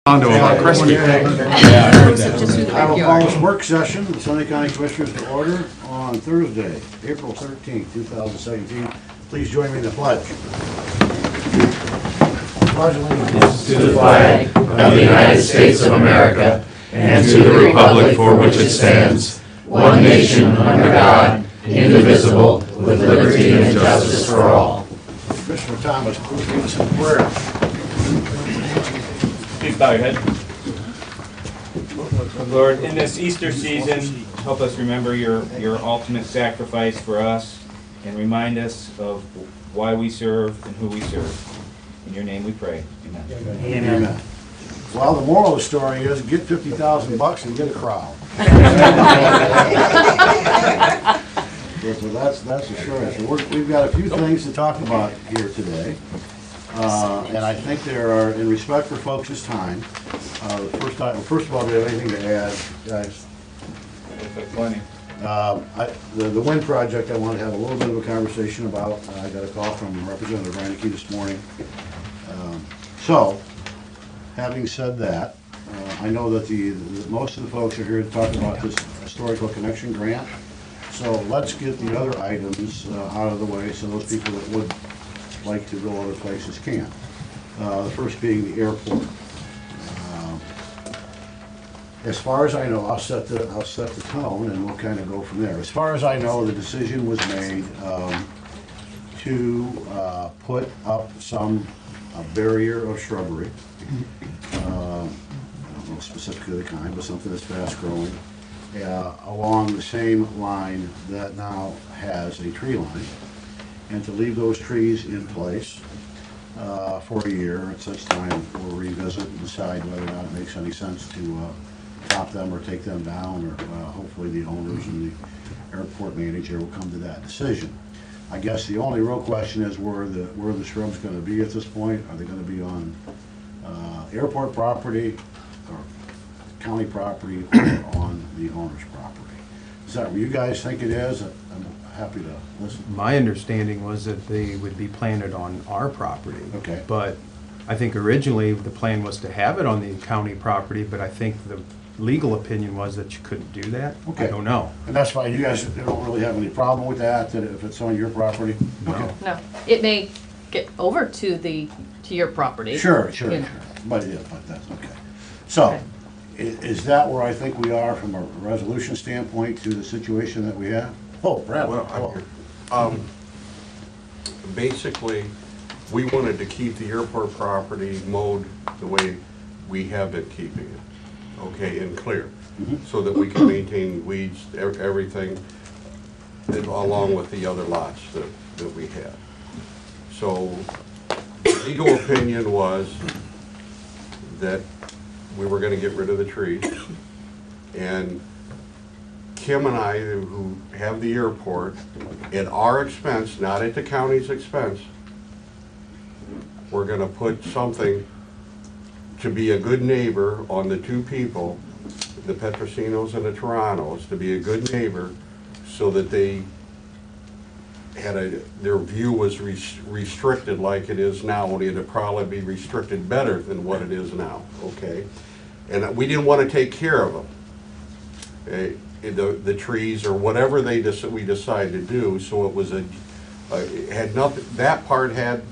On to a crispy. Yeah, I heard that. I will call this work session, the Sunday County Commissioners to order on Thursday, April 13th, 2017. Please join me in the pledge. Pledge allegiance to the flag of the United States of America and to the republic for which it stands, one nation under God, indivisible, with liberty and justice for all. Commissioner Thomas, please lead us in prayer. Please bow your head. Lord, in this Easter season, help us remember your ultimate sacrifice for us and remind us of why we serve and who we serve. In your name we pray. Amen. Amen. Well, the moral of the story is get $50,000 and get a crowd. So that's the short answer. We've got a few things to talk about here today. And I think there are, in respect for folks' time, first of all, do you have anything to add, guys? Plenty. The wind project, I want to have a little bit of a conversation about. I got a call from Representative Reineke this morning. So, having said that, I know that most of the folks are here to talk about this historical connection grant. So let's get the other items out of the way so those people that would like to go other places can. The first being the airport. As far as I know, I'll set the tone and we'll kind of go from there. As far as I know, the decision was made to put up a barrier of shrubbery. I don't know specifically the kind, but something that's fast growing, along the same line that now has a tree line, and to leave those trees in place for a year. At such time, we'll revisit and decide whether or not it makes any sense to top them or take them down, or hopefully the owners and the airport manager will come to that decision. I guess the only real question is where the shrubs going to be at this point. Are they going to be on airport property or county property or on the owner's property? Is that what you guys think it is? I'm happy to listen. My understanding was that they would be planted on our property. Okay. But I think originally the plan was to have it on the county property, but I think the legal opinion was that you couldn't do that. Okay. I don't know. And that's fine. You guys don't really have any problem with that if it's on your property? No. Okay. No, it may get over to your property. Sure. You know. But that's okay. So, Okay. is that where I think we are from a resolution standpoint to the situation that we have? Oh, Brad. Well, basically, we wanted to keep the airport property mowed the way we have been keeping it, okay, and clear, so that we can maintain weeds, everything, along with the other lots that we have. So, the legal opinion was that we were gonna get rid of the trees, and Kim and I, who have the airport, at our expense, not at the county's expense, we're gonna put something to be a good neighbor on the two people, the Petrosinos and the Torontos, to be a good neighbor so that they had their view was restricted like it is now, only it'd probably be restricted better than what it is now, okay? And we didn't want to take care of them. The trees or whatever we decided to do, so it was it had nothing, that part had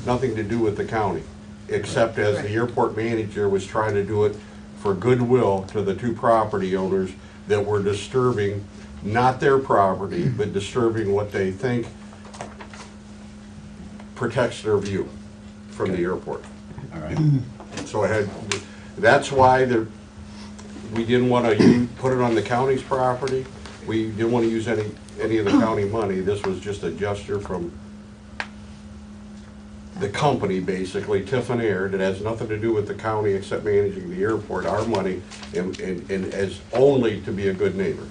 nothing to do with the county, except as the airport manager was trying to do it for goodwill to the two property owners that were disturbing, not their property, but disturbing what they think protects their view from the airport. All right. So that's why we didn't want to put it on the county's property. We didn't want to use any of the county money. This was just a gesture from the company, basically, Tiffin Air, that has nothing to do with the county except managing the airport, our money, and as only to be a good neighbor.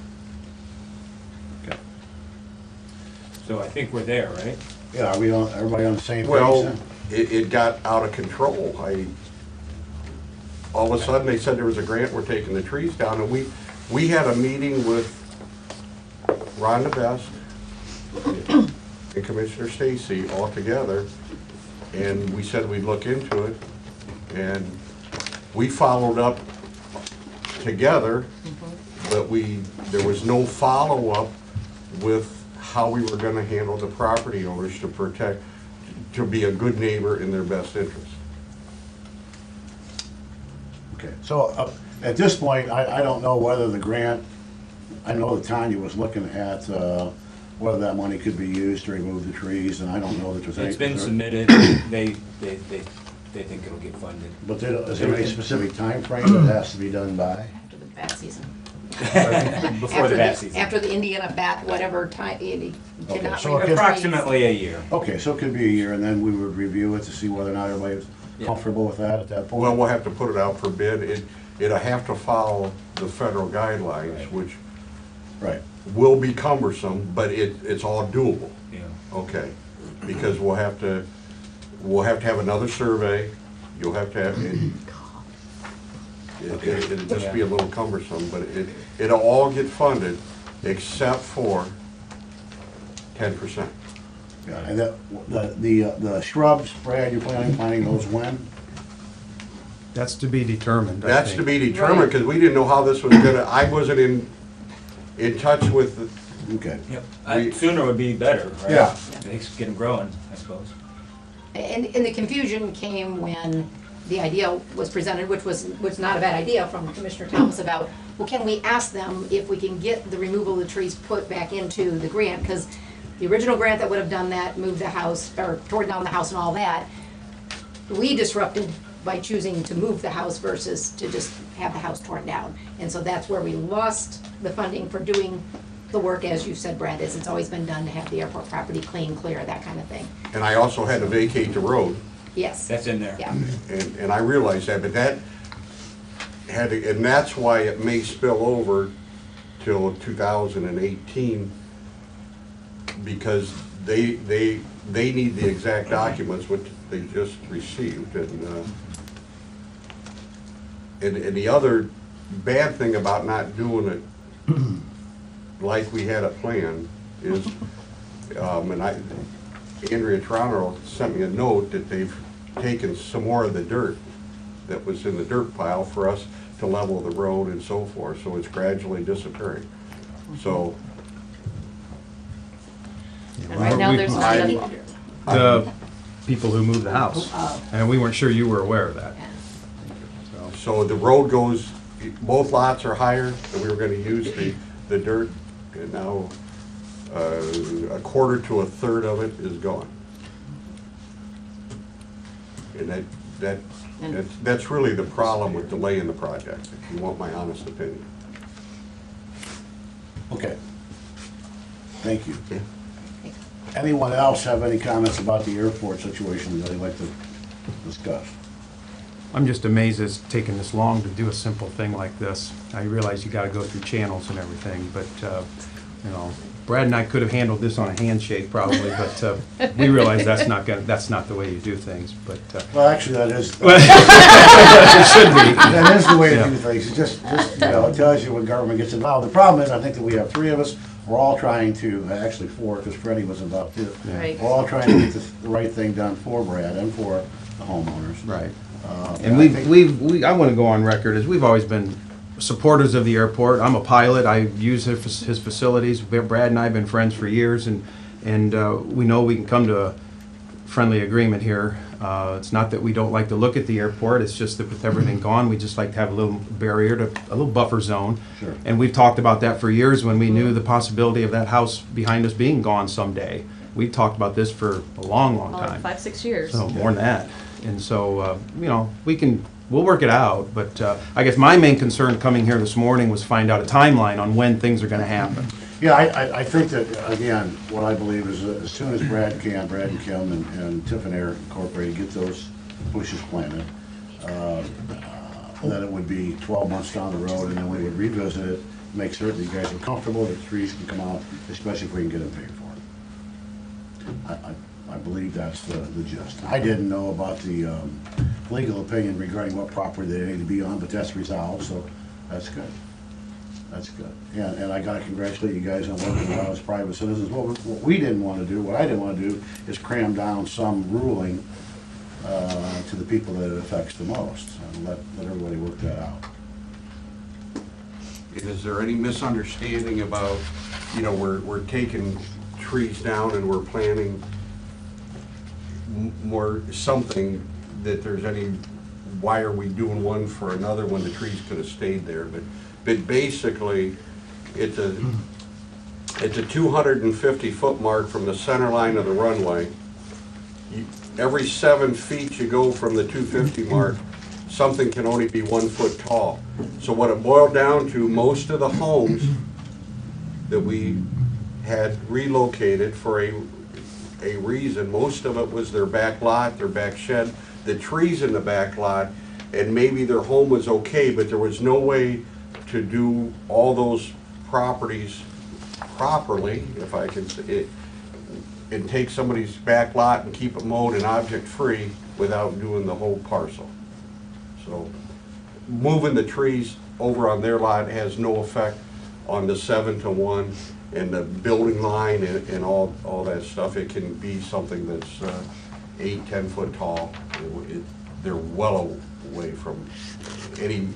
Okay. So I think we're there, right? Yeah, are we everybody on the same page Well, then? it got out of control. All of a sudden, they said there was a grant, we're taking the trees down, and we had a meeting with Rhonda Best and Commissioner Stacy all together, and we said we'd look into it, and we followed up together, but there was no follow-up with how we were gonna handle the property owners to protect, to be a good neighbor in their best interest. Okay, so at this point, I don't know whether the grant, I know that Tanya was looking at whether that money could be used to remove the trees, and I don't know that there's any. It's been submitted, they think it'll get funded. But is there any specific time frame that has to be done by? After the bat season. Before the bat season. After the Indiana bat, whatever time, you Okay, cannot so remove trees. Approximately a year. Okay, so it could be a year, and then we would review it to see whether or not everybody's Yeah. comfortable with that at that point? Well, we'll have to put it out for bid. It'll have to follow the federal guidelines, which Right. will be cumbersome, but it's all doable. Yeah. Okay, because we'll have to have another survey, you'll have to have, it'll just be a little cumbersome, but it'll all get funded except for 10%. Yeah, and the shrubs, Brad, you're planting those when? That's to be determined, I That's to think. be determined, because we didn't know how this was gonna, I wasn't in touch with, Okay. Yep. Sooner would be better, right? Yeah. Get them growing, I suppose. And the confusion came when the idea was presented, which was not a bad idea from Commissioner Thomas about, well, can we ask them if we can get the removal of the trees put back into the grant? Because the original grant that would have done that, moved the house, or torn down the house and all that, we disrupted by choosing to move the house versus to just have the house torn down. And so that's where we lost the funding for doing the work, as you said, Brad, as it's always been done to have the airport property clean, clear, that kind of thing. and I also had to vacate the road. Yes. That's in there. Yeah. And I realized that, but that had to, and that's why it may spill over till 2018, because they need the exact documents, which they just received, and the other bad thing about not doing it like we had it planned is, and Andrea Toronto sent me a note that they've taken some more of the dirt that was in the dirt pile for us to level the road and so forth, so it's gradually disappearing. So, And right now, there's not enough. The people who moved the house, and we weren't sure you were aware of that. So, so the road goes, both lots are higher, and we were gonna use the dirt, and now a quarter to a third of it is gone. And that's really the problem with delaying the project, if you want my honest opinion. Okay. Thank you. Yeah. Anyone else have any comments about the airport situation that they'd like to discuss? I'm just amazed it's taken this long to do a simple thing like this. I realize you gotta go through channels and everything, but, you know, Brad and I could have handled this on a handshake probably, but we realize that's not the way you do things, but, Well, actually, that is, it should be. that is the way to Yeah. do things. It just, you know, it tells you when government gets involved. The problem is, I think that we have three of us, we're all trying to, actually four, because Freddie was involved too. Right. We're all trying to get the right thing done for Brad and for the homeowners. Right. And And I think- I want to go on record as we've always been supporters of the airport. I'm a pilot. I use his facilities. Brad and I have been friends for years, and we know we can come to a friendly agreement here. It's not that we don't like to look at the airport. It's just that with everything gone, we just like to have a little barrier, a little buffer zone. Sure. And we've talked about that for years when we knew the possibility of that house behind us being gone someday. We've talked about this for a long, long Like time. 5-6 years. So more than that. And so, you know, we'll work it out. But I guess my main concern coming here this morning was find out a timeline on when things are going to happen. Yeah, I think that, again, what I believe is that as soon as Brad and Kim and Tiffin Air Incorporated get those bushes planted, that it would be 12 months down the road, and then we would revisit it, make certain you guys are comfortable that trees can come out, especially if we can get them paid for. I believe that's the gist. I didn't know about the legal opinion regarding what property they need to be on, but that's resolved, so that's good. That's good. Yeah, and I gotta congratulate you guys on working with us private citizens. What we didn't wanna do, what I didn't wanna do, is cram down some ruling to the people that it affects the most, and let everybody work that out. Is there any misunderstanding about, you know, we're taking trees down and we're planting more something, that there's any, why are we doing one for another when the trees could have stayed there? But basically, it's a 250-foot mark from the center line of the runway. Every 7 feet you go from the 250 mark, something can only be 1 foot tall. So what it boiled down to, most of the homes that we had relocated for a reason, most of it was their back lot, their back shed, the trees in the back lot, and maybe their home was okay, but there was no way to do all those properties properly, if I can say it, and take somebody's back lot and keep it mowed and object-free without doing the whole parcel. So moving the trees over on their lot has no effect on the 7-to-1 and the building line and all that stuff. It can be something that's 8-10 foot tall. They're well away from any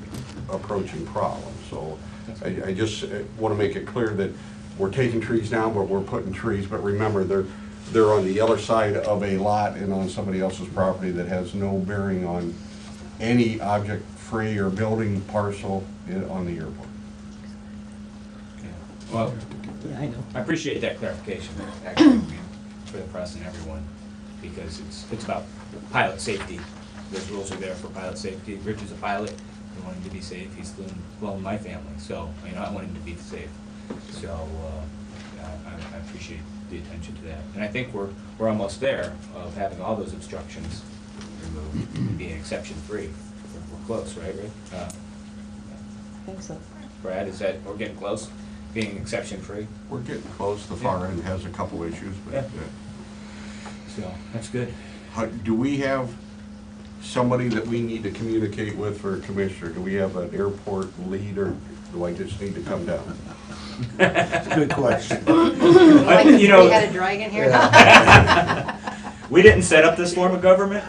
approaching problem. So I just want to make it clear that we're taking trees down, but we're putting trees. But remember, they're on the other side of a lot and on somebody else's property that has no bearing on any object-free or building parcel on the airport. Well, I appreciate that clarification, actually, for the press and everyone, because it's about pilot safety. Those rules are there for pilot safety. Rich is a pilot. I want him to be safe. He's flown my family, so I want him to be safe. So I appreciate the attention to that, and I think we're almost there of having all those obstructions removed and being exception-free. We're close, right, Rick? I think so. Brad, we're getting close, being exception-free? We're getting close. The far end has a couple issues, but Yeah. So that's good. do we have somebody that we need to communicate with for a commissioner? Do we have an airport lead, or do I just need to come down? It's a good question. Like the three-headed dragon here? We didn't set up this form of government.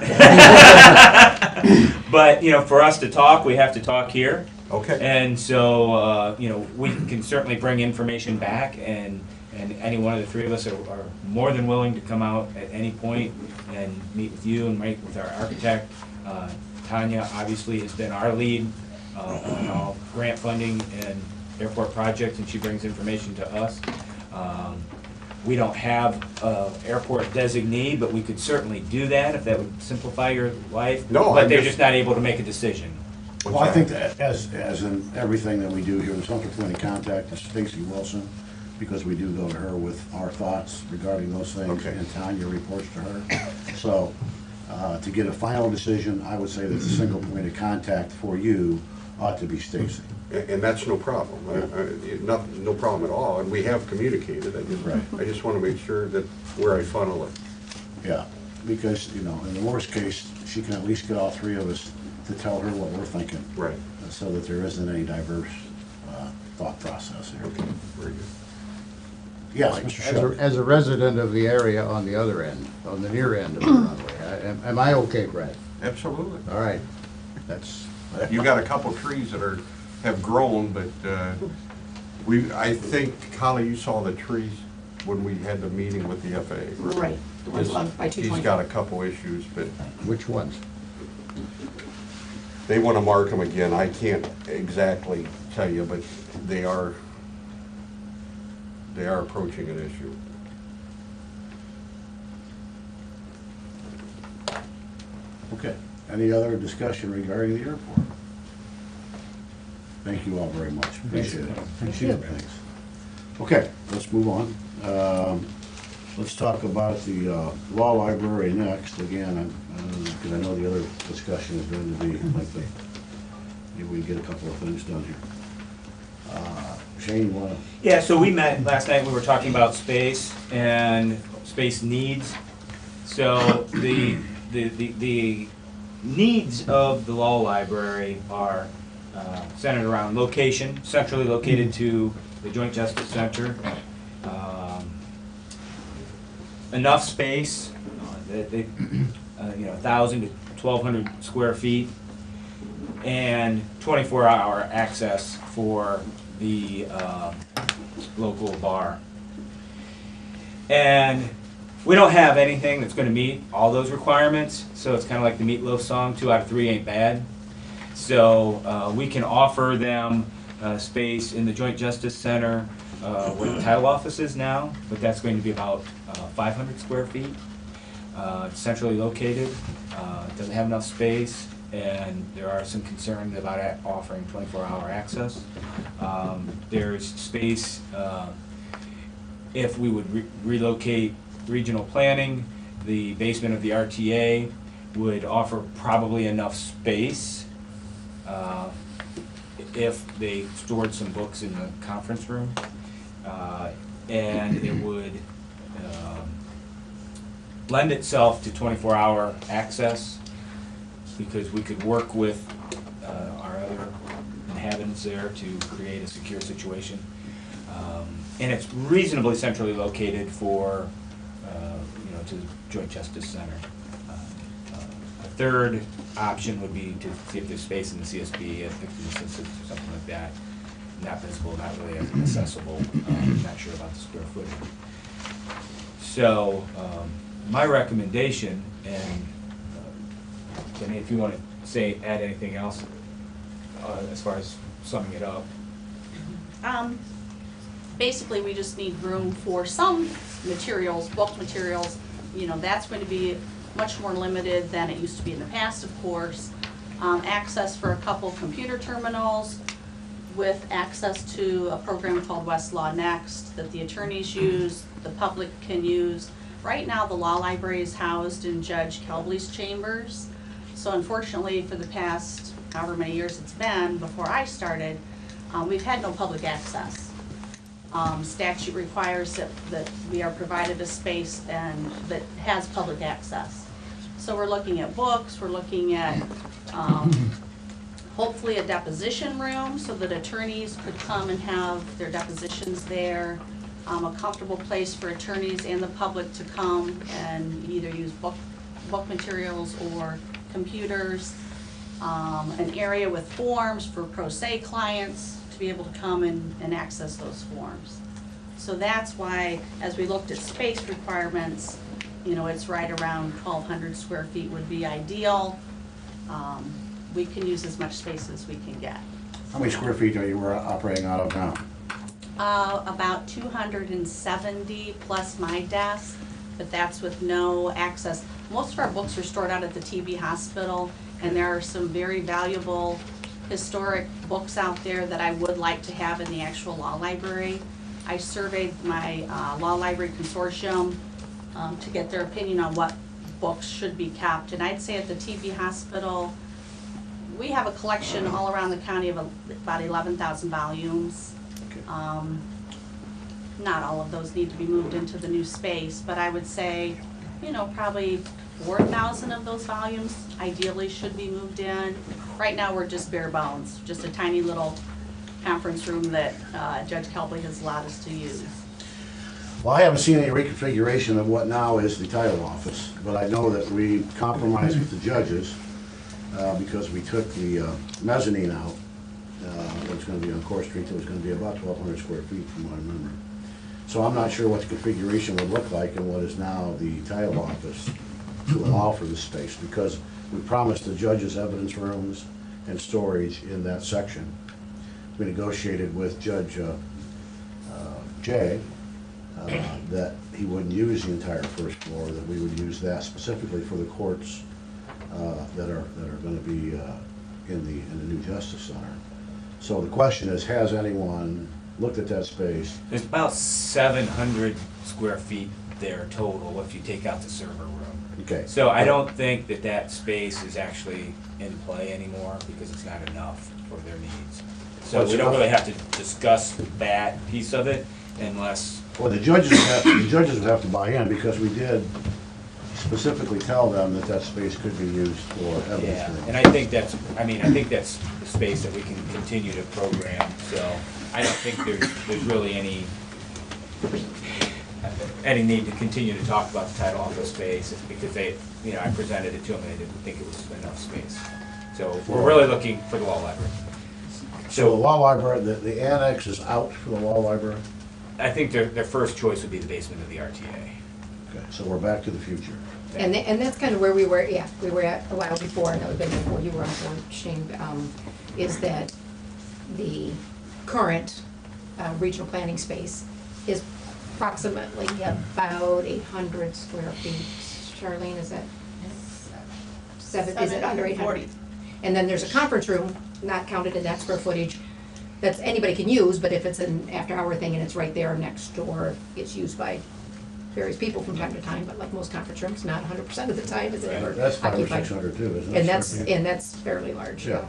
But, for us to talk, we have to talk here. Okay. And so, we can certainly bring information back, and any one of the three of us are more than willing to come out at any point and meet with you and meet with our architect. Tanya obviously has been our lead on all grant funding and airport projects, and she brings information to us. We don't have an airport designee, but we could certainly do that if that would simplify your life. No, But I'm they're just- just not able to make a decision. Well, I think that as in everything that we do here, the central point of contact is Stacy Wilson, because we do go to her with our thoughts regarding those things, Okay. and Tanya reports to her. So, to get a final decision, I would say that the single point of contact for you ought to be Stacy. And that's no problem. No problem at all. And we have communicated. Right. I just want to make sure that where I funnel it. Yeah, because, in the worst case, she can at least get all three of us to tell her what we're thinking. Right. So that there isn't any diverse thought process here. Okay, very good. Yes, Mr. Shelby. As a resident of the area on the other end, on the near end of the runway, am I okay, Brad? Absolutely. All right, that's, You got a couple trees that have grown, but I think, Holly, you saw the trees when we had the meeting with the FAA. Right, the ones along by He's 220. got a couple issues, but which ones? they want to mark them again. I can't exactly tell you, but they are approaching an issue. Okay, any other discussion regarding the airport? Thank you all very much, appreciate it. Appreciate it, thanks. Okay, let's move on. Let's talk about the law library next, again, because I know the other discussion is going to be lengthy. Maybe we can get a couple of things done here. Shane, you want to? Yeah, so we met last night, we were talking about space and space needs. So the needs of the law library are centered around location, centrally located to the Joint Justice Center, enough space, 1,000 to 1,200 square feet, and 24-hour access for the local bar. And we don't have anything that's going to meet all those requirements, so it's kind of like the Meatloaf song, 2 out of 3 ain't bad. So we can offer them space in the Joint Justice Center where the title office is now, but that's going to be about 500 square feet. It's centrally located, doesn't have enough space, and there are some concerns about offering 24-hour access. There's space if we would relocate regional planning. The basement of the RTA would offer probably enough space if they stored some books in the conference room, and it would lend itself to 24-hour access, because we could work with our other inhabitants there to create a secure situation. And it's reasonably centrally located for, to the Joint Justice Center. A third option would be to see if there's space in the CSB, at Victim Assistance or something like that. Not visible, not really accessible. Not sure about the square footage. So my recommendation, and Jenny, if you want to add anything else as far as summing it up. Basically, we just need room for some materials, bulk materials. That's going to be much more limited than it used to be in the past, of course. Access for a couple computer terminals with access to a program called Westlaw Next that the attorneys use, the public can use. Right now, the law library is housed in Judge Kelbley's chambers. So unfortunately, for the past however many years it's been, before I started, we've had no public access. Statute requires that we are provided a space and that has public access. So we're looking at books, we're looking at hopefully a deposition room so that attorneys could come and have their depositions there. A comfortable place for attorneys and the public to come and either use book materials or computers. An area with forms for pro se clients to be able to come and access those forms. So that's why, as we looked at space requirements, it's right around 1,200 square feet would be ideal. We can use as much space as we can get. How many square feet are you operating out of now? About 270 plus my desk, but that's with no access. Most of our books are stored out at the TB hospital, and there are some very valuable historic books out there that I would like to have in the actual law library. I surveyed my law library consortium to get their opinion on what books should be kept, and I'd say at the TB hospital, we have a collection all around the county of about 11,000 volumes. Not all of those need to be moved into the new space, but I would say, probably 4,000 of those volumes ideally should be moved in. Right now, we're just bare bones, just a tiny little conference room that Judge Kelbley has allowed us to use. Well, I haven't seen any reconfiguration of what now is the title office, but I know that we compromised with the judges because we took the mezzanine out. It was going to be on Core Street. It was going to be about 1,200 square feet from what I remember. So I'm not sure what the configuration would look like in what is now the title office to allow for this space, because we promised the judges evidence rooms and storage in that section. We negotiated with Judge Jay that he wouldn't use the entire first floor, that we would use that specifically for the courts that are going to be in the new Justice Center. So the question is, has anyone looked at that space? There's about 700 square feet there total if you take out the server room. Okay. So I don't think that space is actually in play anymore because it's not enough for their needs. So we don't really have to discuss that piece of it unless. Well, the judges would have to buy in, because we did specifically tell them that space could be used for evidence. Yeah, rooms. and I think that's the space that we can continue to program. So I don't think there's really any any need to continue to talk about the title office space, because they, you know, I presented it to them, and they didn't think it was enough space. So we're really looking for the law library. So the law library, the annex is out for the law library? I think their first choice would be the basement of the RTA. Okay, so we're back to the future. And that's kind of where we were, yeah, we were at a while before, and that would have been before you were on board, Shane, is that the current regional planning space is approximately about 800 square feet. Charlene, is that is it under 840? And then there's a conference room, not counted in that square footage, that's anybody can use, but if it's an after-hour thing and it's right there next door, it's used by various people from time to time, but like most conference rooms, not 100% of the time is it ever That's 500 or occupied. 600 too, isn't it? And that's fairly large. Yeah.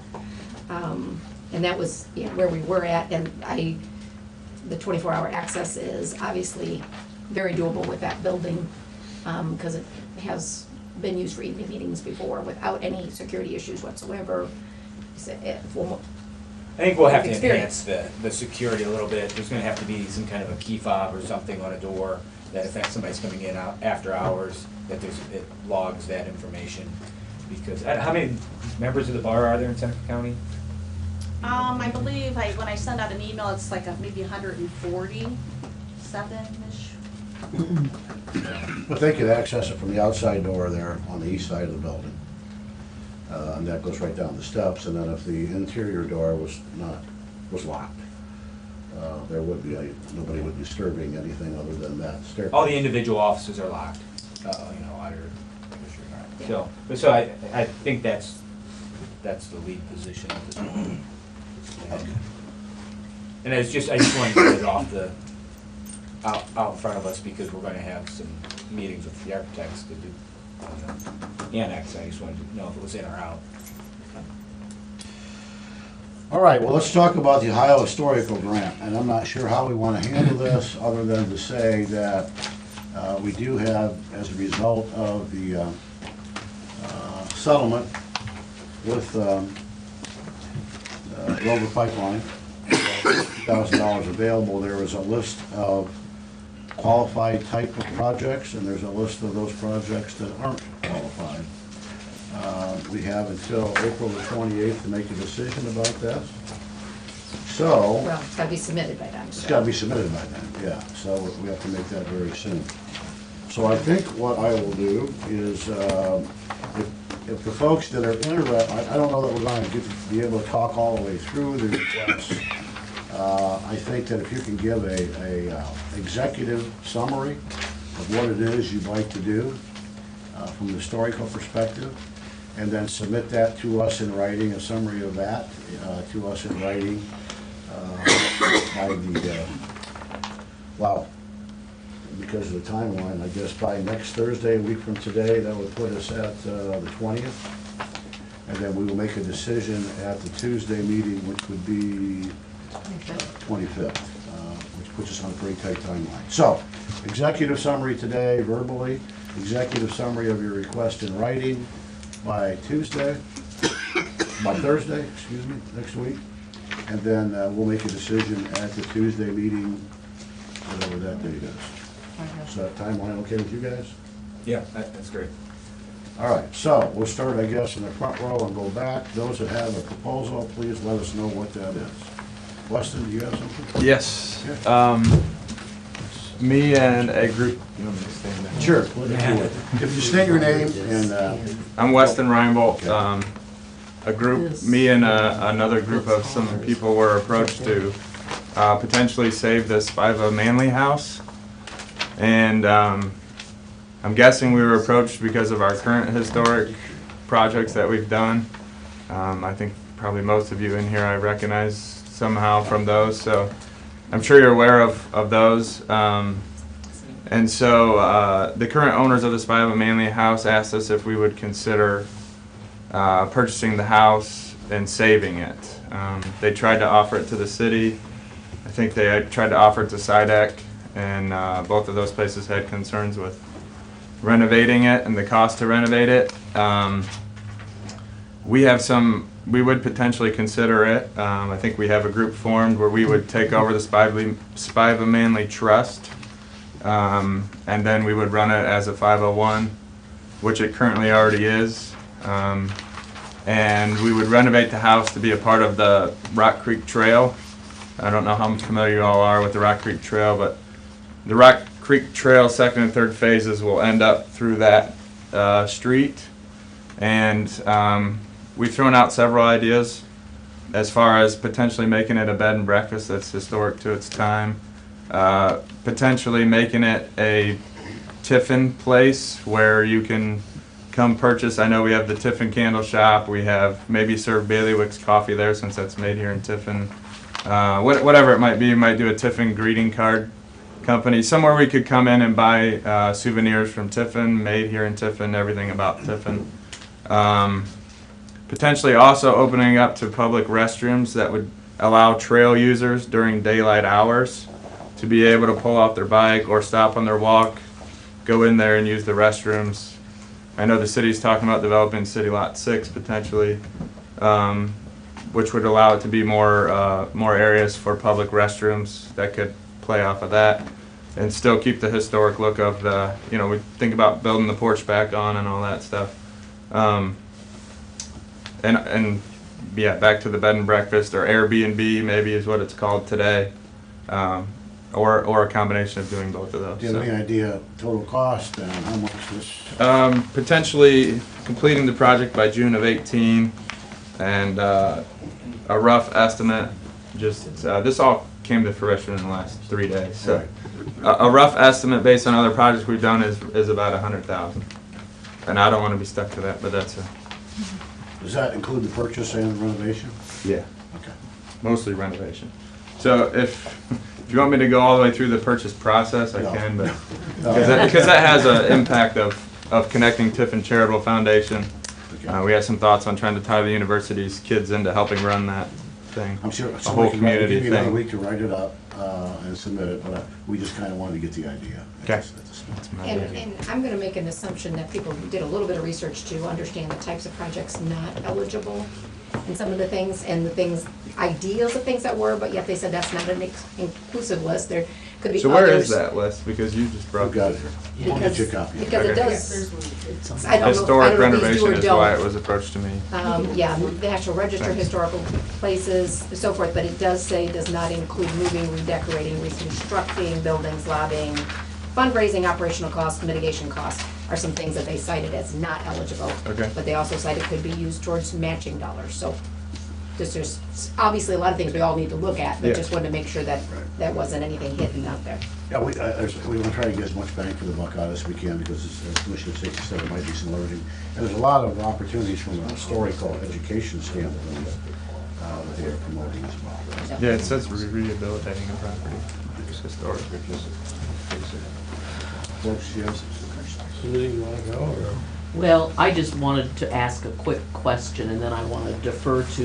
And that was, yeah, where we were at, and the 24-hour access is obviously very doable with that building, because it has been used for evening meetings before without any security issues whatsoever. I think we'll have to Experience. enhance the security a little bit. There's gonna have to be some kind of a key fob or something on a door that if somebody's coming in after hours, that it logs that information. Because, how many members of the bar are there in Seneca County? I believe when I send out an email, it's like maybe 147-ish. But they could access it from the outside door there on the east side of the building. And that goes right down the steps, and then if the interior door was locked, there would be, nobody would be disturbing anything other than that staircase. All the individual offices are locked, you know, auditor, commissioner. So I think that's the lead position at this point. And I just wanted to get it out in front of us, because we're gonna have some meetings with the architects to do annex. I just wanted to know if it was in or out. All right, well, let's talk about the Ohio Historical Grant, and I'm not sure how we want to handle this, other than to say that we do have, as a result of the settlement with Rover Pipeline, $1,000 available, there is a list of qualified type of projects, and there's a list of those projects that aren't qualified. We have until April the 28th to make a decision about that. So, Well, it's gotta be submitted by then. it's gotta be submitted by then, yeah, so we have to make that very soon. So I think what I will do is, if the folks that are interested, I don't know that we're gonna be able to talk all the way through the requests. I think that if you can give a executive summary of what it is you'd like to do from the historical perspective, and then submit that to us in writing, a summary of that to us in writing by the, well, because of the timeline, I guess by next Thursday, a week from today, that would put us at the 20th. And then we will make a decision at the Tuesday meeting, which would be 25th, which puts us on a pretty tight timeline. So, executive summary today, verbally, executive summary of your request in writing by Thursday, excuse me, next week. And then we'll make a decision at the Tuesday meeting, whatever that date is. Is that timeline okay with you guys? Yeah, that's great. All right, so we'll start, I guess, in the front row and go back. Those that have a proposal, please let us know what that is. Weston, do you have something? Yes. Yeah. Me and a group. You want me to stand there? Sure. If you state your name and, I'm Weston Reinbold. A group, me and another group of some people were approached to potentially save the Spiva Manley House. And I'm guessing we were approached because of our current historic projects that we've done. I think probably most of you in here I recognize somehow from those, so I'm sure you're aware of those. And so the current owners of the Spiva Manley House asked us if we would consider purchasing the house and saving it. They tried to offer it to the city. I think they had tried to offer it to SIDEC, and both of those places had concerns with renovating it and the cost to renovate it. We would potentially consider it. I think we have a group formed where we would take over the Spiva Manley Trust And then we would run it as a 501, which it currently already is. And we would renovate the house to be a part of the Rock Creek Trail. I don't know how familiar you all are with the Rock Creek Trail, but the Rock Creek Trail second and third phases will end up through that street. And we've thrown out several ideas as far as potentially making it a bed and breakfast that's historic to its time. Potentially making it a tiffin place where you can come purchase. I know we have the Tiffin Candle Shop. We have maybe serve Bailiwick's coffee there since that's made here in Tiffin. Whatever it might be, we might do a Tiffin greeting card company. Somewhere we could come in and buy souvenirs from Tiffin, made here in Tiffin, everything about Tiffin. Potentially also opening up to public restrooms that would allow trail users during daylight hours to be able to pull off their bike or stop on their walk, go in there and use the restrooms. I know the city's talking about developing City Lot 6 potentially, which would allow it to be more areas for public restrooms that could play off of that and still keep the historic look of the, we think about building the porch back on and all that stuff. And yeah, back to the bed and breakfast or Airbnb maybe is what it's called today. Or a combination of doing both of those. Do you have any idea total cost and how much this? Potentially completing the project by June of 18, and a rough estimate. Just this all came to fruition in the last 3 days. So a rough estimate based on other projects we've done is about $100,000. And I don't want to be stuck to that, but that's a. Does that include the purchase and renovation? Yeah. Okay. Mostly renovation. So if you want me to go all the way through the purchase process, I can, but because that has an impact of connecting Tiffin Charitable Foundation. We have some thoughts on trying to tie the university's kids into helping run that thing. I'm sure a whole community give you another thing. week to write it up and submit it, but we just kind of wanted to get the idea. Okay. That's my And, idea. and I'm gonna make an assumption that people did a little bit of research to understand the types of projects not eligible and some of the things, and the things, ideas of things that were, but yet they said that's not an inclusive list. There could be others. So where is that list? Because you just brought I've got it here. I'll get you a copy. Because it Okay. does, I don't know historic if these do renovation or is why it don't. was approached to me. Yeah, the National Register, Thanks. historical places, so forth, but it does say does not include moving, redecorating, reconstructing buildings, lobbying, fundraising, operational costs, mitigation costs are some things that they cited as not eligible. Okay. But they also cited could be used towards matching dollars, so there's obviously a lot of things we all need to look at, but Yeah. just wanted to make sure that that wasn't anything hidden out there. Yeah, we want to try to get as much bang for the buck out of this as we can, because as Commissioner Stacy said, there might be some leveraging. And there's a lot of opportunities from a historical education standpoint that they are promoting as well. Yeah, it says rehabilitating a property. It's historic. Folks, yes? Well, I just wanted to ask a quick question, and then I want to defer to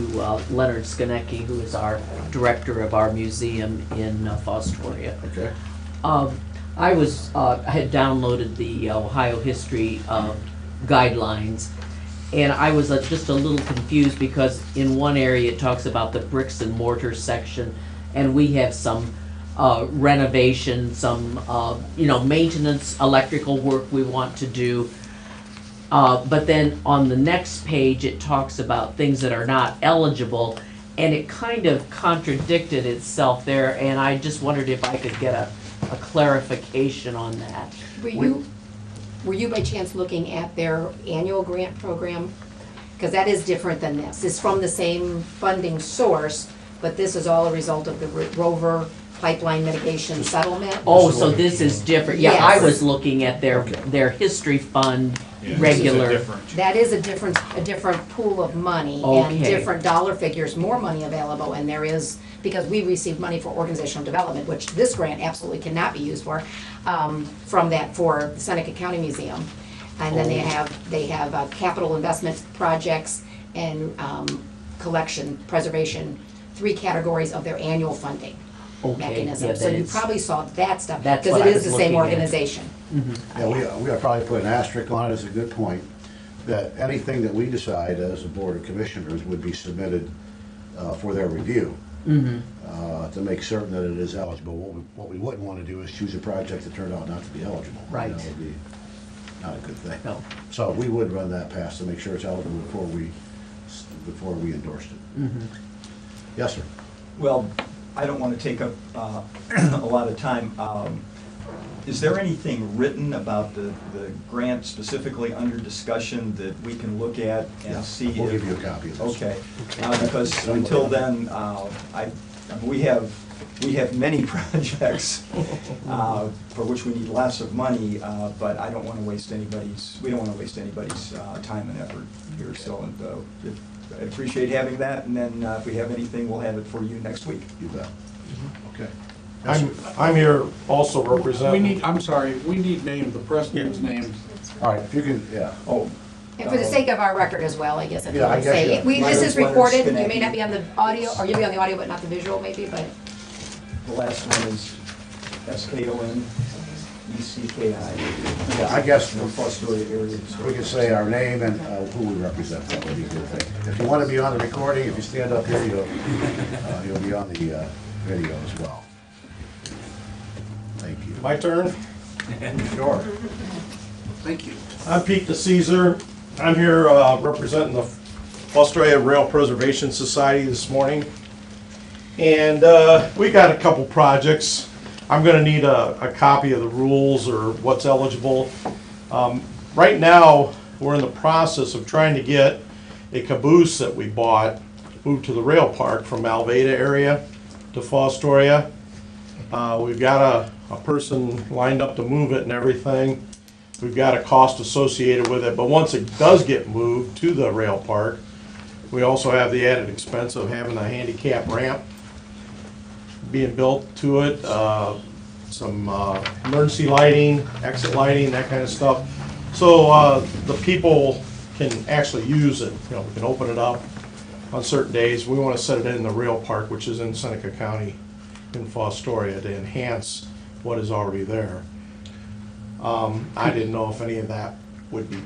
Leonard Skonecki, who is our director of our museum in Fostoria. Okay. I had downloaded the Ohio History guidelines, and I was just a little confused because in one area it talks about the bricks and mortar section, and we have some renovation, some maintenance, electrical work we want to do. But then on the next page, it talks about things that are not eligible, and it kind of contradicted itself there, and I just wondered if I could get a clarification on that. Were you by chance looking at their annual grant program? Because that is different than this. It's from the same funding source, but this is all a result of the Rover pipeline mitigation settlement. Oh, so this is different. Yeah, I Yes. was looking at their history fund regular. That is a different pool of money and Okay. different dollar figures, more money available, and there is, because we received money for organizational development, which this grant absolutely cannot be used for the Seneca County Museum. And then they have capital investment projects and collection, preservation, 3 categories of their annual funding Okay, mechanism. yeah, So that you is- probably saw that stuff, That's because what it I is the was same looking at. organization. Yeah, we ought probably put an asterisk on it, it's a good point, that anything that we decide as a Board of Commissioners would be submitted for their review. To to make certain that it is eligible. What we wouldn't want to do is choose a project that turned out not to be eligible. Right. That would be not a good thing. No. So we would run that past to make sure it's eligible before we endorsed it. Yes, sir. Well, I don't want to take up a lot of time. Is there anything written about the grant specifically under discussion that we can look at Yeah, and see? we'll if- give you a copy of this. Okay, because until then, we have many projects for which we need lots of money, but I don't want to waste we don't want to waste anybody's time and effort here. So I appreciate having that, and then if we have anything, we'll have it for you next week. You bet. Okay. I'm here also representing. I'm sorry, we need names, the president's names. All right, if you can, yeah. Oh. And for the sake of our record as well, I guess if you Yeah, I want to guess, say, yeah. this is Leonard recorded, you Skinnacky. may not be on the audio, or you'll be on the audio but not the visual maybe, but The last one is SKONECKI. Yeah, I guess From Fostoria area. we can say our name and who we represent. That would be a good thing. If you want to be on the recording, if you stand up here, you'll be on the video as well. Thank you. My turn? Sure. Thank you. I'm Pete DeCesar. I'm here representing the Australia Rail Preservation Society this morning. And we got a couple projects. I'm gonna need a copy of the rules or what's eligible. Right now, we're in the process of trying to get a caboose that we bought moved to the rail park from Alveda area to Fostoria. We've got a person lined up to move it and everything. We've got a cost associated with it, but once it does get moved to the rail park, we also have the added expense of having a handicap ramp being built to it, some emergency lighting, exit lighting, that kind of stuff. So the people can actually use it. You know, we can open it up on certain days. We want to set it in the rail park, which is in Seneca County in Fostoria, to enhance what is already there. I didn't know if any of that would be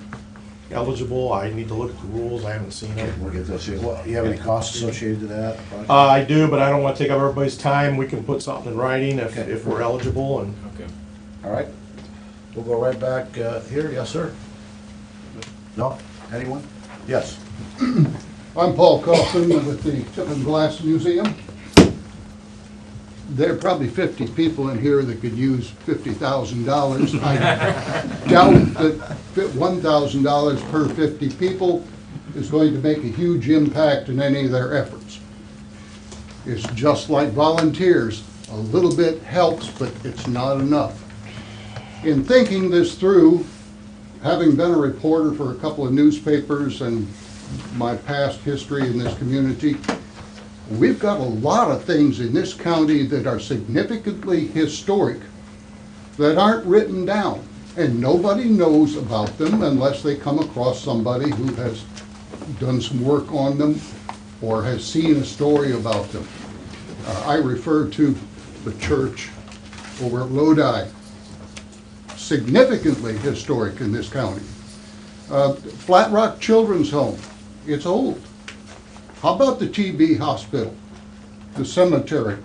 eligible. I need to look at the rules. I haven't seen it. We'll get those here. Well, you have any costs associated to that? I do, but I don't want to take up everybody's time. We can put something in writing Okay. if we're eligible. And Okay. All right. We'll go right back here. Yes, sir. No? Anyone? Yes. I'm Paul Kaufman with the Tip and Glass Museum. There are probably 50 people in here that could use $50,000. I doubt that $1,000 per 50 people is going to make a huge impact in any of their efforts. It's just like volunteers. A little bit helps, but it's not enough. In thinking this through, having been a reporter for a couple of newspapers and my past history in this community, we've got a lot of things in this county that are significantly historic that aren't written down, and nobody knows about them unless they come across somebody who has done some work on them or has seen a story about them. I refer to the church over at Lodi, significantly historic in this county. Flat Rock Children's Home, it's old. How about the TB hospital, the cemetery?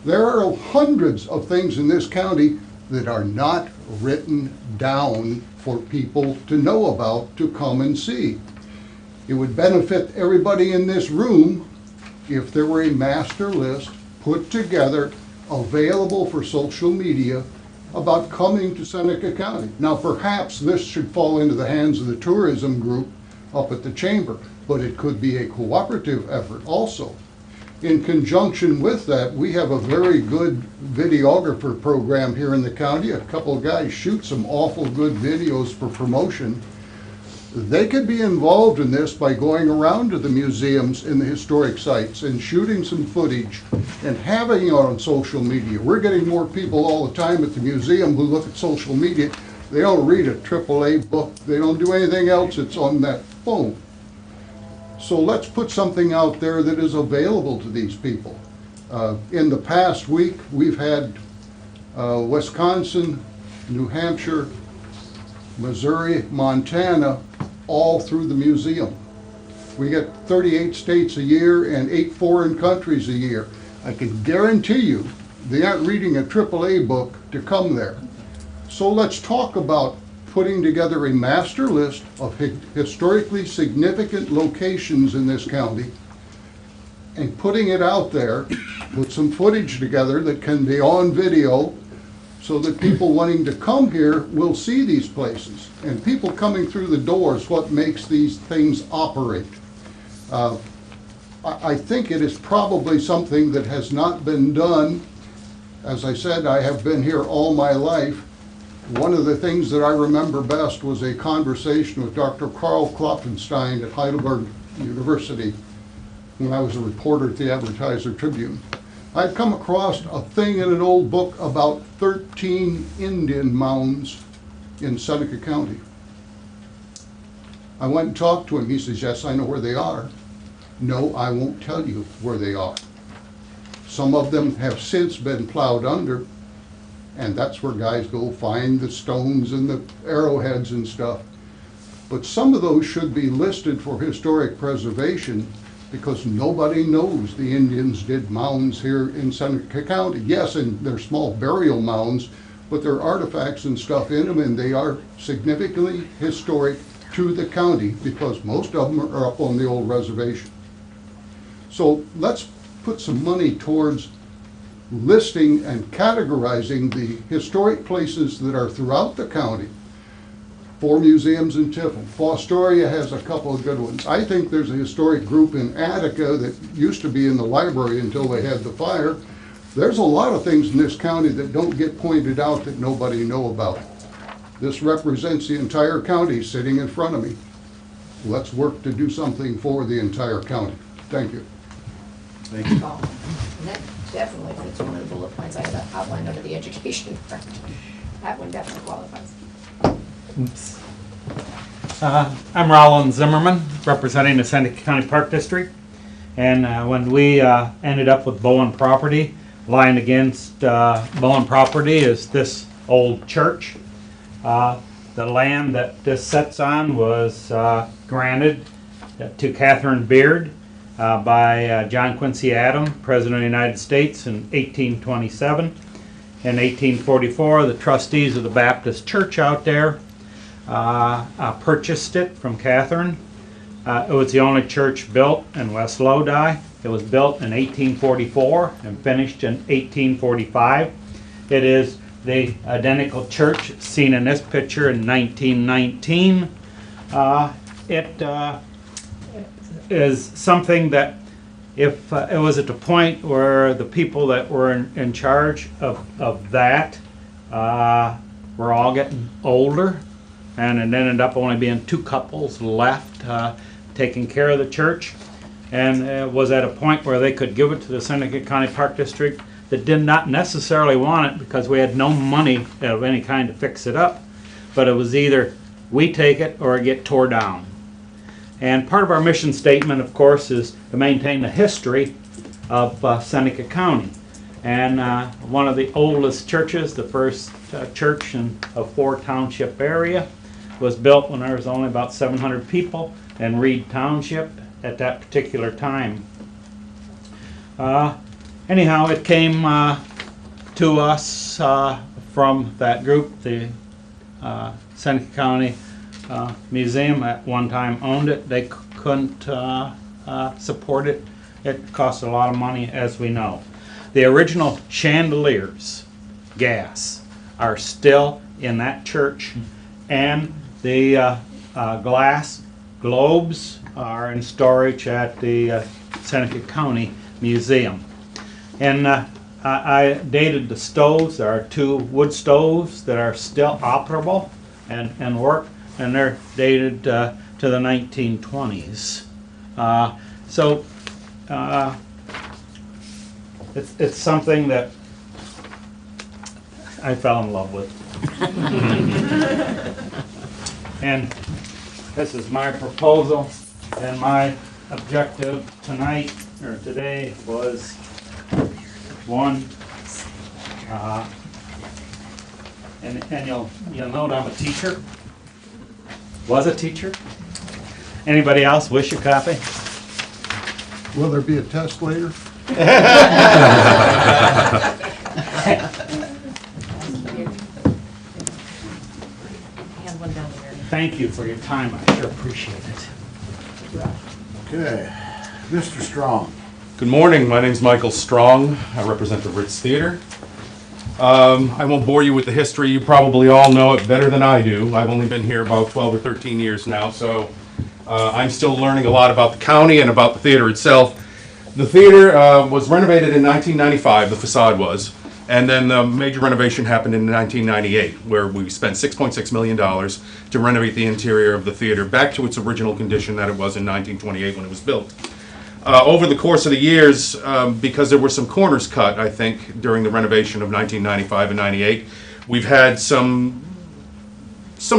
There are hundreds of things in this county that are not written down for people to know about, to come and see. It would benefit everybody in this room if there were a master list put together, available for social media, about coming to Seneca County. Now, perhaps this should fall into the hands of the tourism group up at the chamber, but it could be a cooperative effort also. In conjunction with that, we have a very good videographer program here in the county. A couple of guys shoot some awful good videos for promotion. They could be involved in this by going around to the museums and the historic sites and shooting some footage and having it on social media. We're getting more people all the time at the museum who look at social media. They don't read a AAA book. They don't do anything else. It's on that phone. So let's put something out there that is available to these people. In the past week, we've had Wisconsin, New Hampshire, Missouri, Montana, all through the museum. We get 38 states a year and 8 foreign countries a year. I can guarantee you, they aren't reading a AAA book to come there. So let's talk about putting together a master list of historically significant locations in this county and putting it out there, put some footage together that can be on video so that people wanting to come here will see these places. And people coming through the doors, what makes these things operate. I think it is probably something that has not been done. As I said, I have been here all my life. One of the things that I remember best was a conversation with Dr. Karl Klopfenstein at Heidelberg University when I was a reporter at the Advertiser Tribune. I'd come across a thing in an old book about 13 Indian mounds in Seneca County. I went and talked to him. He says, yes, I know where they are. No, I won't tell you where they are. Some of them have since been plowed under, and that's where guys go find the stones and the arrowheads and stuff. But some of those should be listed for historic preservation because nobody knows the Indians did mounds here in Seneca County. Yes, and they're small burial mounds, but there are artifacts and stuff in them, and they are significantly historic to the county because most of them are up on the old reservation. So let's put some money towards listing and categorizing the historic places that are throughout the county. 4 museums in Tiffin. Fostoria has a couple of good ones. I think there's a historic group in Attica that used to be in the library until they had the fire. There's a lot of things in this county that don't get pointed out that nobody know about. This represents the entire county sitting in front of me. Let's work to do something for the entire county. Thank you. Thank you. And that definitely fits one of the bullet points I had outlined under the education part. That one definitely qualifies. Oops. I'm Roland Zimmerman, representing the Seneca County Park District. And when we ended up with Bowen property, lying against Bowen property is this old church. The land that this sits on was granted to Catherine Beard by John Quincy Adams, President of the United States, in 1827. In 1844, the trustees of the Baptist Church out there purchased it from Catherine. It was the only church built in West Lodi. It was built in 1844 and finished in 1845. It is the identical church seen in this picture in 1919. It is something that if it was at the point where the people that were in charge of that were all getting older, and it ended up only being 2 couples left taking care of the church, and it was at a point where they could give it to the Seneca County Park District that did not necessarily want it because we had no money of any kind to fix it up, but it was either we take it or it get tore down. And part of our mission statement, of course, is to maintain the history of Seneca County. And one of the oldest churches, the first church of 4 township area, was built when there was only about 700 people in Reed Township at that particular time. Anyhow, it came to us from that group. The Seneca County Museum at one time owned it. They couldn't support it. It cost a lot of money, as we know. The original chandeliers, gas, are still in that church, and the glass globes are in storage at the Seneca County Museum. And I dated the stoves. There are 2 wood stoves that are still operable and work, and they're dated to the 1920s. So it's something that I fell in love with. And this is my proposal, and my objective tonight, or today, was one, and you'll note I'm a teacher, was a teacher. Anybody else wish a copy? Will there be a test later? Hand one down there. Thank you for your time, I sure appreciate it. Okay, Mr. Strong. Good morning, my name's Michael Strong. I represent the Ritz Theater. I won't bore you with the history. You probably all know it better than I do. I've only been here about 12 or 13 years now, so I'm still learning a lot about the county and about the theater itself. The theater was renovated in 1995, the facade was, and then the major renovation happened in 1998, where we spent $6.6 million to renovate the interior of the theater back to its original condition that it was in 1928 when it was built. Over the course of the years, because there were some corners cut, I think, during the renovation of 1995 and 98, we've had some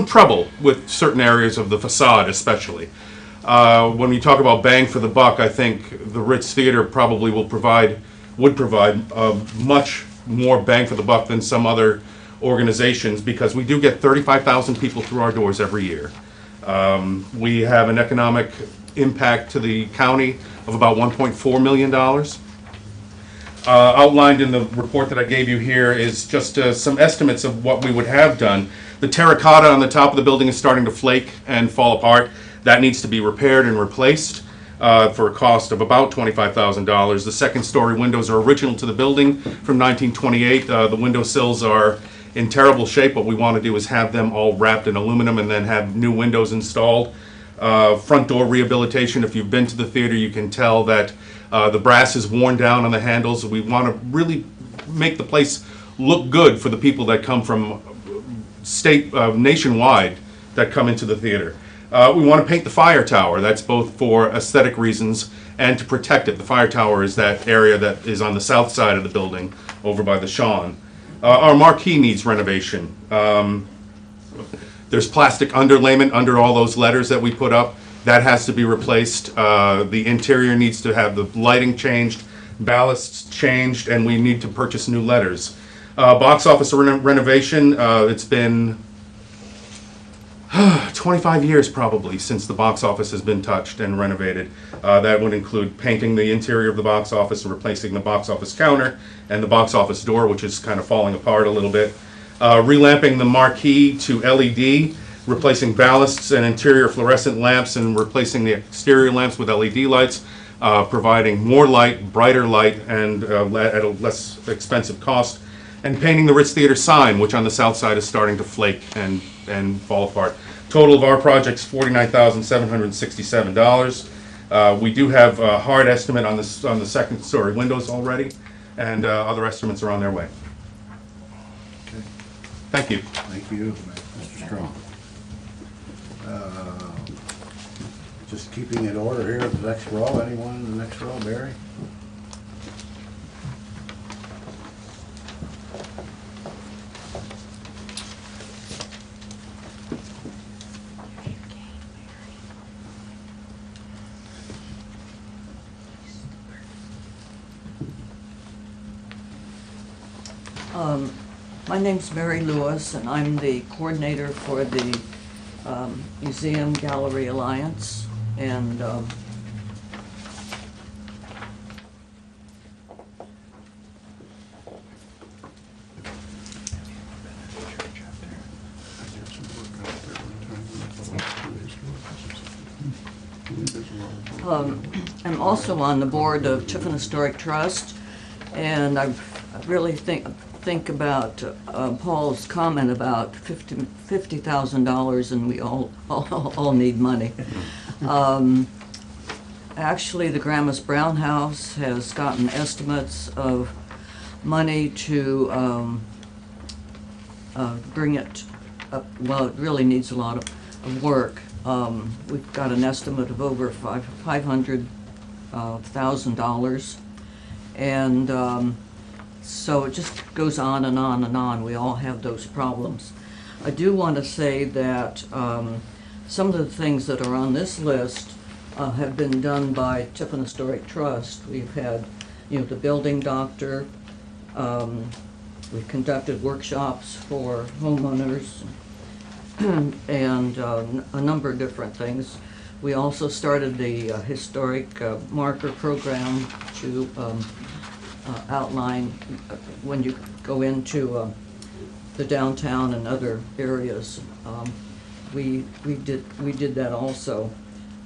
trouble with certain areas of the facade, especially. When we talk about bang for the buck, I think the Ritz Theater probably would provide much more bang for the buck than some other organizations, because we do get 35,000 people through our doors every year. We have an economic impact to the county of about $1.4 million. Outlined in the report that I gave you here is just some estimates of what we would have done. The terracotta on the top of the building is starting to flake and fall apart. That needs to be repaired and replaced for a cost of about $25,000. The second story windows are original to the building from 1928. The window sills are in terrible shape. What we want to do is have them all wrapped in aluminum and then have new windows installed. Front door rehabilitation. If you've been to the theater, you can tell that the brass is worn down on the handles. We want to really make the place look good for the people that come from nationwide that come into the theater. We want to paint the fire tower. That's both for aesthetic reasons and to protect it. The fire tower is that area that is on the south side of the building over by the Shawn. Our marquee needs renovation. There's plastic underlayment under all those letters that we put up. That has to be replaced. The interior needs to have the lighting changed, ballasts changed, and we need to purchase new letters. Box office renovation, it's been 25 years probably since the box office has been touched and renovated. That would include painting the interior of the box office and replacing the box office counter and the box office door, which is kind of falling apart a little bit. Relamping the marquee to LED, replacing ballasts and interior fluorescent lamps and replacing the exterior lamps with LED lights, providing more light, brighter light, and at a less expensive cost. And painting the Ritz Theater sign, which on the south side is starting to flake and fall apart. Total of our project's $49,767. We do have a hard estimate on the second story windows already, and other estimates are on their way. Okay. Thank you. Thank you, Mr. Strong. Just keeping in order here, the next row, anyone in the next row, Barry? My name's Mary Lewis, and I'm the coordinator for the Museum Gallery Alliance. And I'm also on the board of Tiffin Historic Trust, and I really think about Paul's comment about $50,000, and we all need money. Actually, the Grammas Brown House has gotten estimates of money to bring it up. Well, it really needs a lot of work. We've got an estimate of over $500,000, and so it just goes on and on and on. We all have those problems. I do want to say that some of the things that are on this list have been done by Tiffin Historic Trust. We've had, the building doctor. We've conducted workshops for homeowners and a number of different things. We also started the historic marker program to outline when you go into the downtown and other areas. We did that also.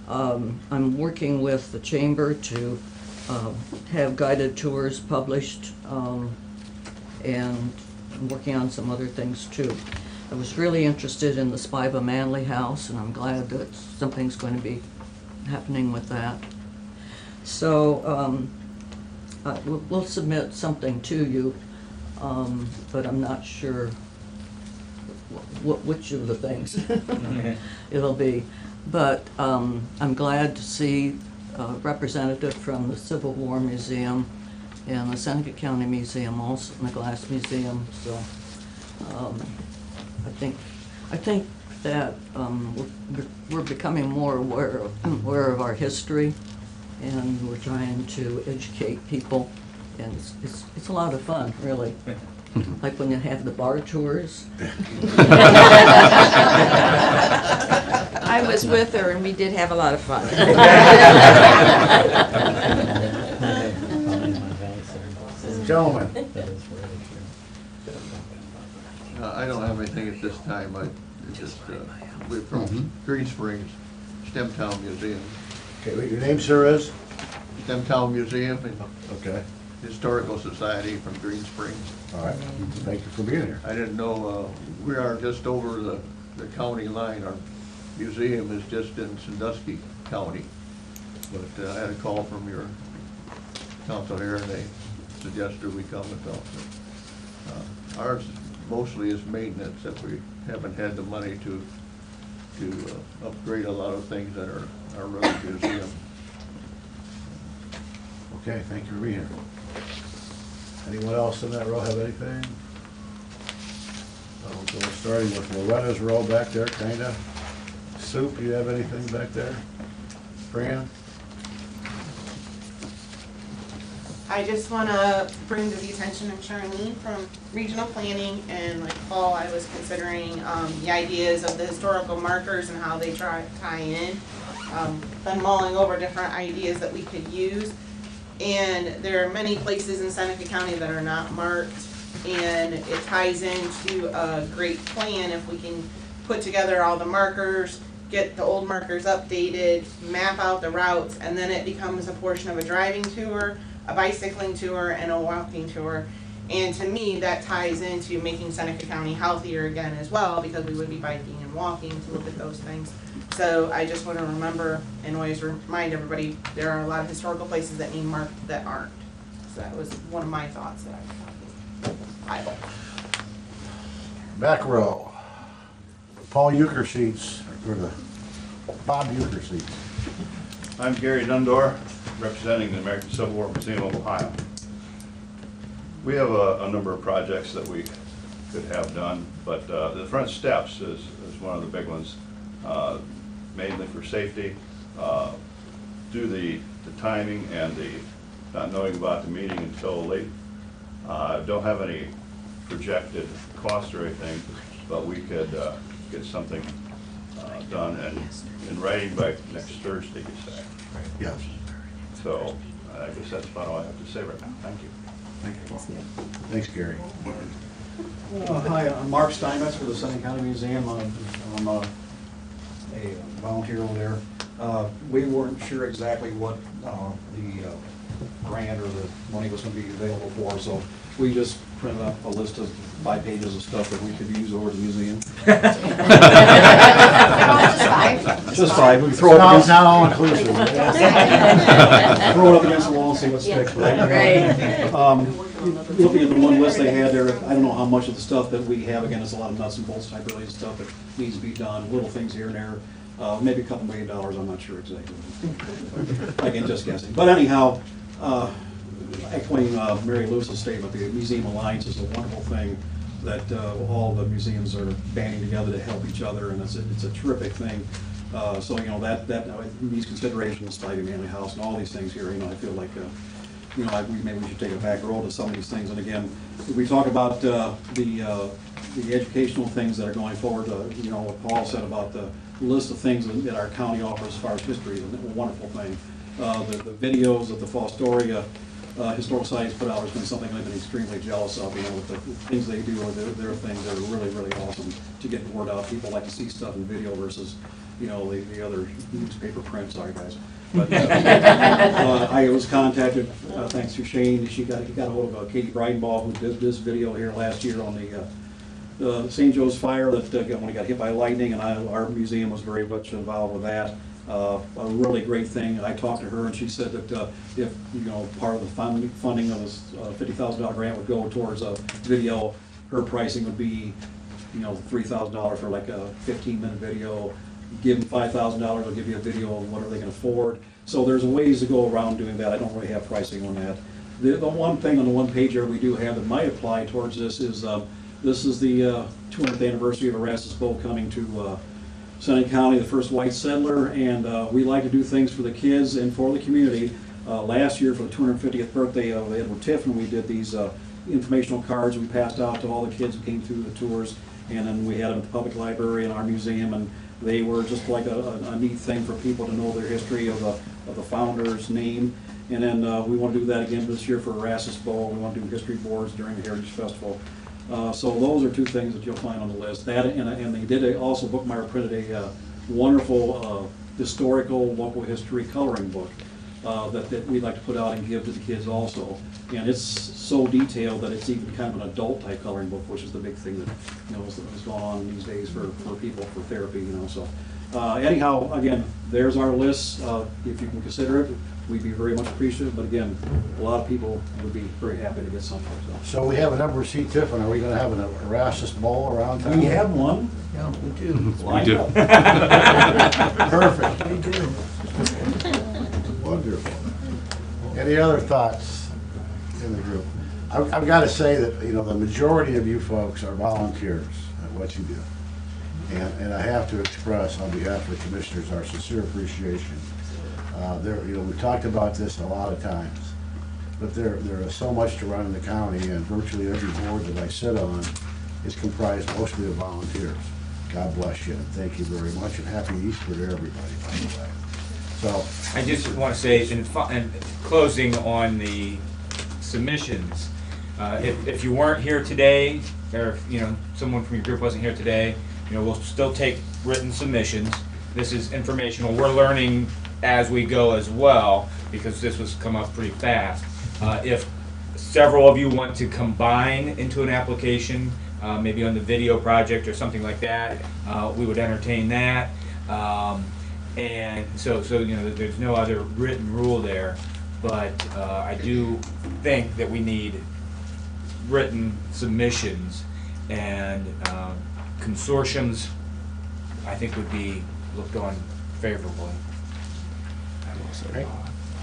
I'm working with the chamber to have guided tours published, and I'm working on some other things too. I was really interested in the Spiva Manley House, and I'm glad that something's going to be happening with that. So we'll submit something to you, but I'm not sure which of the things it'll be. But I'm glad to see a representative from the Civil War Museum and the Seneca County Museum, also and the Glass Museum. So I think that we're becoming more aware of our history, and we're trying to educate people, and it's a lot of fun, really. Like when you have the bar tours. I was with her, and we did have a lot of fun. Gentlemen. I don't have anything at this time. We're from Green Springs, STEMtown Museum. Okay, your name, sir, is? STEMtown Museum and Okay. Historical Society from Green Springs. All right. Thank you for being here. I didn't know, we are just over the county line. Our museum is just in Sandusky County. But I had a call from your council here, and they suggested we come and talk. Ours mostly is maintenance, that we haven't had the money to upgrade a lot of things at our road museum. Okay, thank you for being here. Anyone else in that row have anything? So we're starting with Loretta's row back there, kinda. Soup, you have anything back there? Fran? I just want to bring to the attention of Charlene from Regional Planning, and like Paul, I was considering the ideas of the historical markers and how they tie in. Been mulling over different ideas that we could use, and there are many places in Seneca County that are not marked, and it ties into a great plan if we can put together all the markers, get the old markers updated, map out the routes, and then it becomes a portion of a driving tour, a bicycling tour, and a walking tour. And to me, that ties into making Seneca County healthier again as well, because we would be biking and walking to look at those things. So I just want to remember and always remind everybody, there are a lot of historical places that need marked that aren't. So that was one of my thoughts that I thought. Back row. Paul Euchre seats, or the Bob Euchre seats. I'm Gary Dundor, representing the American Civil War Museum of Ohio. We have a number of projects that we could have done, but the front steps is one of the big ones, mainly for safety. Due the timing and the not knowing about the meeting until late, don't have any projected cost or anything, but we could get something done and in writing by next Thursday, you say? Yes. So I guess that's about all I have to say right now. Thank you. Thank you, Paul. Thanks, Gary. Hi, I'm Mark Steinmetz for the Seneca County Museum. I'm a volunteer over there. We weren't sure exactly what the grant or the money was going to be available for, so we just printed up a list of 5 pages of stuff that we could use over at the museum. Just 5. We can throw it up against, not all inclusive. throw it up against the wall and see what sticks. Looking at the one list they had there, I don't know how much of the stuff that we have, again, it's a lot of nuts and bolts type related stuff that needs to be done, little things here and there, maybe a couple $1 million, I'm not sure exactly. Again, just guessing. But anyhow, echoing Mary Lewis's statement, the Museum Alliance is a wonderful thing that all the museums are banding together to help each other, and it's a terrific thing. So, you know, that these considerations, Spiva Manley House and all these things here, you know, I feel like, you know, maybe we should take a back road to some of these things. And again, if we talk about the educational things that are going forward, you know, what Paul said about the list of things that our county offers as far as history, is a wonderful thing. The videos that the Fostoria Historical Society has put out has been something I've been extremely jealous of, with the things they do, or their things that are really, really awesome to get the word out. People like to see stuff in video versus, the other newspaper print, sorry guys. But I was contacted, thanks to Shane, he got a hold of Katie Breidenball, who did this video here last year on the St. Joe's fire that when he got hit by lightning, and our museum was very much involved with that. A really great thing. I talked to her and she said that if part of the funding of this $50,000 grant would go towards a video, her pricing would be $3,000 for like a 15-minute video. Give them $5,000, they'll give you a video of whatever they can afford. So there's ways to go around doing that. I don't really have pricing on that. The one thing on the one page here we do have that might apply towards this is the 200th anniversary of Erastus Bowl coming to Seneca County, the first white settler, and we like to do things for the kids and for the community. Last year, for the 250th birthday of Edward Tiffin, we did these informational cards we passed out to all the kids who came through the tours, and then we had them at the public library and our museum, and they were just like a neat thing for people to know their history of the founder's name. And then we want to do that again this year for Erastus Bowl. We want to do history boards during the Heritage Festival. So those are two things that you'll find on the list. That and they did also, Bookmeyer printed a wonderful historical local history coloring book that we'd like to put out and give to the kids also. And it's so detailed that it's even kind of an adult type coloring book, which is the big thing that is going on these days for people for therapy. So anyhow, again, there's our list. If you can consider it, we'd be very much appreciative. But again, a lot of people would be very happy to get something. So we have a number of C. Tiffin. Are we going to have an Erastus Bowl around town? We have one. Yeah, we do. We do. Perfect. We do. Wonderful. Any other thoughts in the group? I've got to say that the majority of you folks are volunteers at what you do, and I have to express on behalf of the commissioners our sincere appreciation. We talked about this a lot of times, but there is so much to run in the county, and virtually every board that I sit on is comprised mostly of volunteers. God bless you, and thank you very much, and happy Easter to everybody, by the way. So I just want to say, in closing on the submissions, if you weren't here today, or if someone from your group wasn't here today, we'll still take written submissions. This is informational. We're learning as we go as well, because this was come up pretty fast. If several of you want to combine into an application, maybe on the video project or something like that, we would entertain that. And so there's no other written rule there, but I do think that we need written submissions, and consortiums, I think, would be looked on favorably.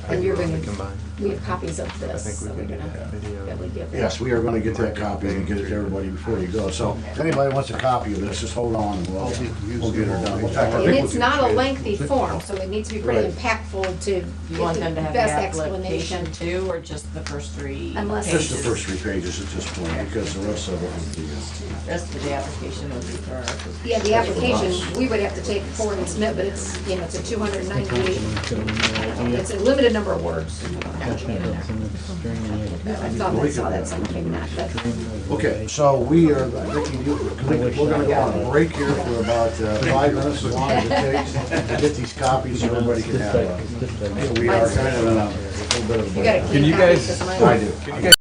And you're going to, we have copies of this, so we're going to give yes, we are going to get that copy and get it to everybody before you go. So if anybody wants a copy of this, just hold on and we'll get her done. In fact, I And think it's we'll not a get- lengthy form, so it needs to be pretty Right. impactful to You want get them to the have best the explanation. application too, or just the first three Unless- Just pages? the first 3 pages at this point, because the rest of it would be. Rest of the application would be for our. Yeah, the application, we would have to take forward and submit, but it's, it's a 298, it's a limited number of words. I thought I saw that something, not that. Okay, so we are, Vicki, we're going to go on a break here for about 5 minutes, as long as it takes, to get these copies so everybody can have them. So we are kind of in a little bit of a You got a break. clean copy, because mine- I do.